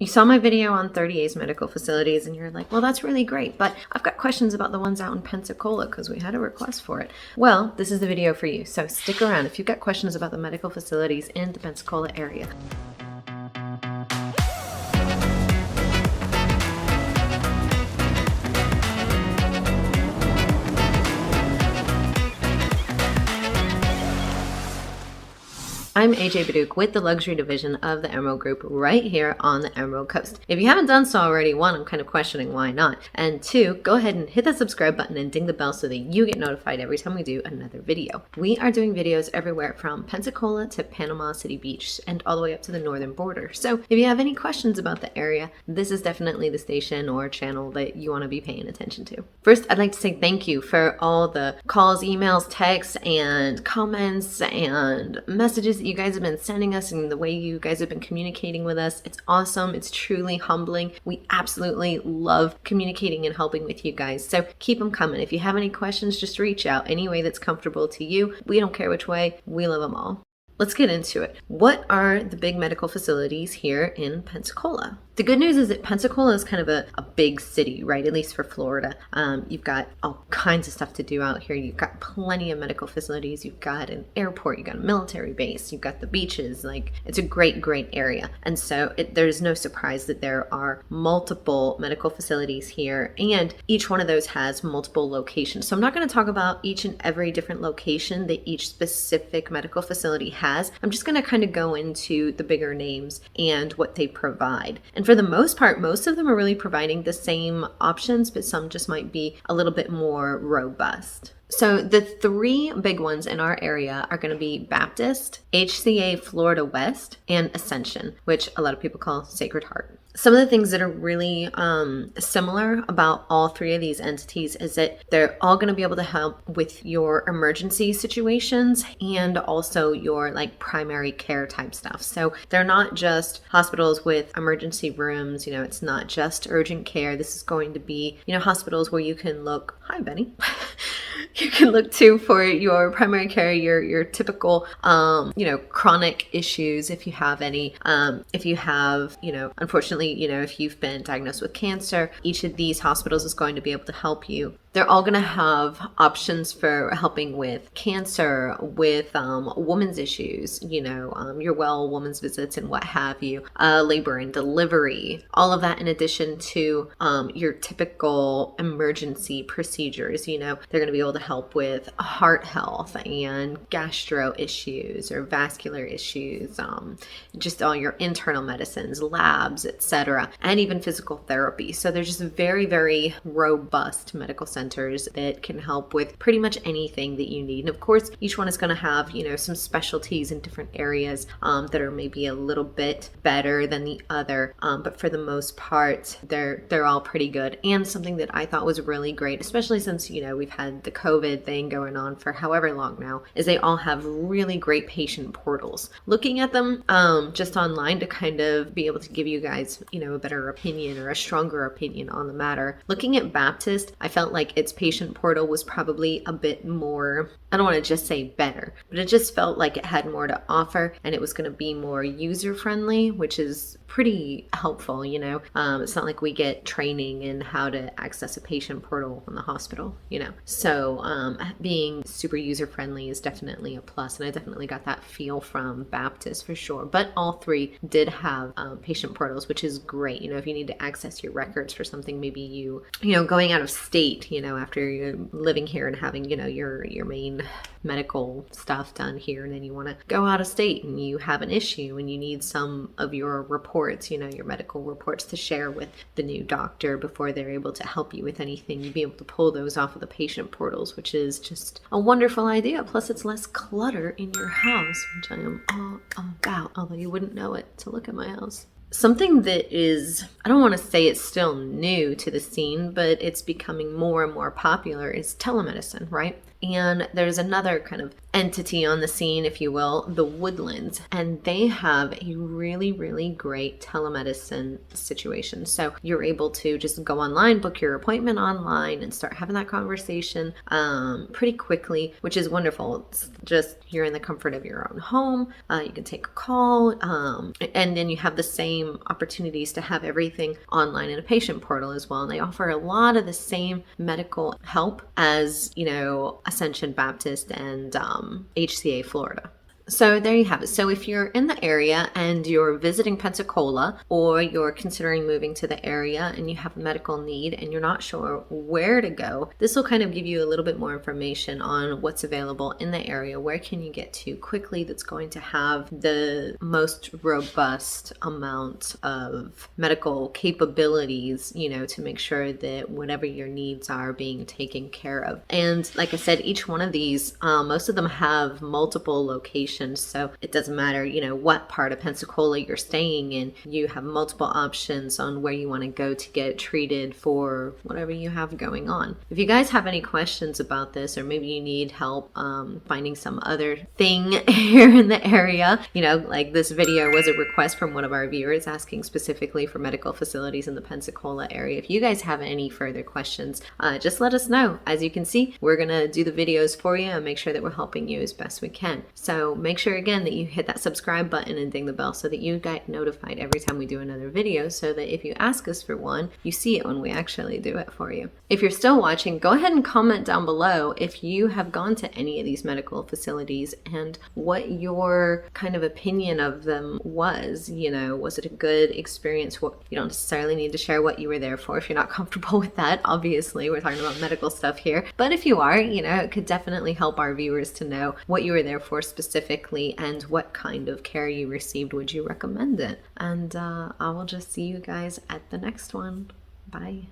You saw my video on 30A's medical facilities and you're like, well, that's really great, but I've got questions about the ones out in Pensacola because we had a request for it. Well, this is the video for you. So stick around if you've got questions about the medical facilities in the Pensacola area. I'm AJ Baduch with the luxury division of the Emerald Group right here on the Emerald Coast. If you haven't done so already, one, I'm kind of questioning why not. And two, go ahead and hit that subscribe button and ding the bell so that you get notified every time we do another video. We are doing videos everywhere from Pensacola to Panama City Beach and all the way up to the northern border. So if you have any questions about the area, this is definitely the station or channel that you want to be paying attention to. First, I'd like to say thank you for all the calls, emails, texts, and comments and messages you guys have been sending us and the way you guys have been communicating with us. It's awesome. It's truly humbling. We absolutely love communicating and helping with you guys. So keep them coming. If you have any questions, just reach out any way that's comfortable to you. We don't care which way. We love them all. Let's get into it. What are the big medical facilities here in Pensacola? The good news is that Pensacola is kind of a big city, right? At least for Florida. You've got all kinds of stuff to do out here. You've got plenty of medical facilities. You've got an airport. You've got a military base. You've got the beaches. Like, it's a great, great area. And so there's no surprise that there are multiple medical facilities here, and each one of those has multiple locations. So I'm not going to talk about each and every different location that each specific medical facility has. I'm just going to kind of go into the bigger names and what they provide. And for the most part, most of them are really providing the same options, but some just might be a little bit more robust. So the three big ones in our area are going to be Baptist, HCA Florida West, and Ascension, which a lot of people call Sacred Heart. Some of the things that are really similar about all three of these entities is that they're all going to be able to help with your emergency situations and also your like primary care type stuff. So they're not just hospitals with emergency rooms, it's not just urgent care. This is going to be, hospitals where you can look, hi Benny, you can look to for your primary care, your typical, chronic issues if you have any, if you have, unfortunately, if you've been diagnosed with cancer, each of these hospitals is going to be able to help you. They're all going to have options for helping with cancer, with women's issues, your well women's visits and what have you, labor and delivery, all of that in addition to your typical emergency procedures. They're going to be able to help with heart health and gastro issues or vascular issues, just all your internal medicines, labs, etc., and even physical therapy. So they're just very, very robust medical centers that can help with pretty much anything that you need. And of course, each one is going to have, some specialties in different areas that are maybe a little bit better than the other. But for the most part, they're all pretty good. And something that I thought was really great, especially since, we've had the COVID thing going on for however long now, is they all have really great patient portals. Looking at them just online to kind of be able to give you guys, a better opinion or a stronger opinion on the matter. Looking at Baptist, I felt like its patient portal was probably a bit more, I don't want to just say better, but it just felt like it had more to offer and it was going to be more user friendly, which is pretty helpful. It's not like we get training in how to access a patient portal in the hospital, so being super user friendly is definitely a plus, and I definitely got that feel from Baptist for sure. But all three did have patient portals, which is great. If you need to access your records for something, maybe you going out of state, after you're living here and having, your main medical stuff done here, and then you want to go out of state and you have an issue and you need some of your reports, your medical reports to share with the new doctor before they're able to help you with anything. You'd be able to pull those off of the patient portals, which is just a wonderful idea. Plus it's less clutter in your house, which I am all about, although you wouldn't know it to look at my house. Something that is, I don't want to say it's still new to the scene, but it's becoming more and more popular is telemedicine, right? And there's another kind of entity on the scene, if you will, the Woodlands, and they have a really, really great telemedicine situation. So you're able to just go online, book your appointment online, and start having that conversation pretty quickly, which is wonderful. It's just you're in the comfort of your own home. You can take a call, and then you have the same opportunities to have everything online in a patient portal as well. And they offer a lot of the same medical help as, Ascension Baptist and HCA Florida. So there you have it. So if you're in the area and you're visiting Pensacola, or you're considering moving to the area and you have a medical need and you're not sure where to go, this will kind of give you a little bit more information on what's available in the area. Where can you get to quickly that's going to have the most robust amount of medical capabilities, to make sure that whatever your needs are being taken care of. And like I said, each one of these, most of them have multiple locations. So it doesn't matter, what part of Pensacola you're staying in. You have multiple options on where you want to go to get treated for whatever you have going on. If you guys have any questions about this, or maybe you need help finding some other thing here in the area, like this video was a request from one of our viewers asking specifically for medical facilities in the Pensacola area. If you guys have any further questions, just let us know. As you can see, we're going to do the videos for you and make sure that we're helping you as best we can. So make sure again that you hit that subscribe button and ding the bell so that you get notified every time we do another video, so that if you ask us for one, you see it when we actually do it for you. If you're still watching, go ahead and comment down below if you have gone to any of these medical facilities and what your kind of opinion of them was. Was it a good experience? You don't necessarily need to share what you were there for if you're not comfortable with that. Obviously, we're talking about medical stuff here. But if you are, it could definitely help our viewers to know what you were there for specifically and what kind of care you received. Would you recommend it? And I will just see you guys at the next one. Bye.